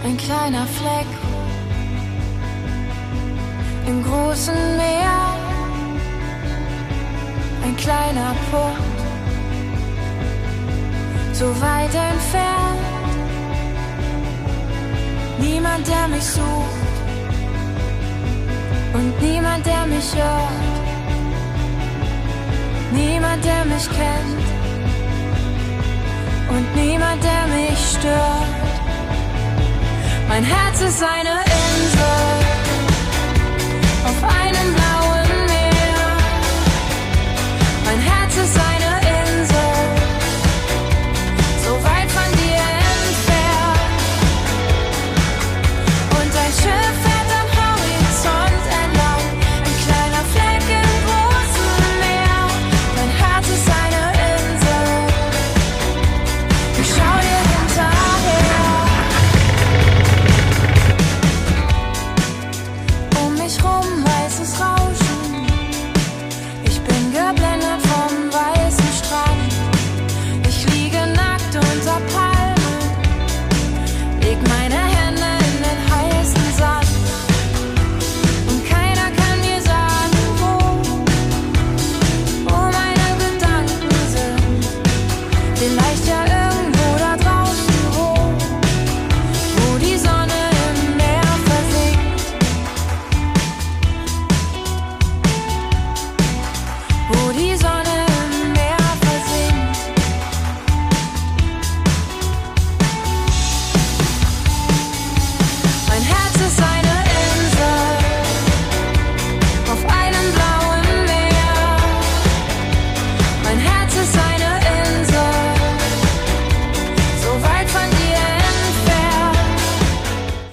ein kleiner Fleck im großen Meer, ein kleiner Punkt, so weit entfernt. Niemand, der mich sucht und niemand, der mich hört, niemand, der mich kennt und niemand, der mich stört. Mein Herz ist eine Insel auf einem blauen Meer. Mein Herz ist eine Insel, so weit von dir entfernt. Und ein Schiff fährt am Horizont entlang, ein kleiner Fleck im großen Meer. Mein Herz ist eine Insel, ich schau dir hinterher. Um mich rum weißes Rauschen, ich bin geblendet vom weißen Strand. Ich liege nackt unter Palmen, leg meine Hände in den heißen Sand. Und keiner kann mir sagen, wo meine Gedanken sind. Vielleicht ja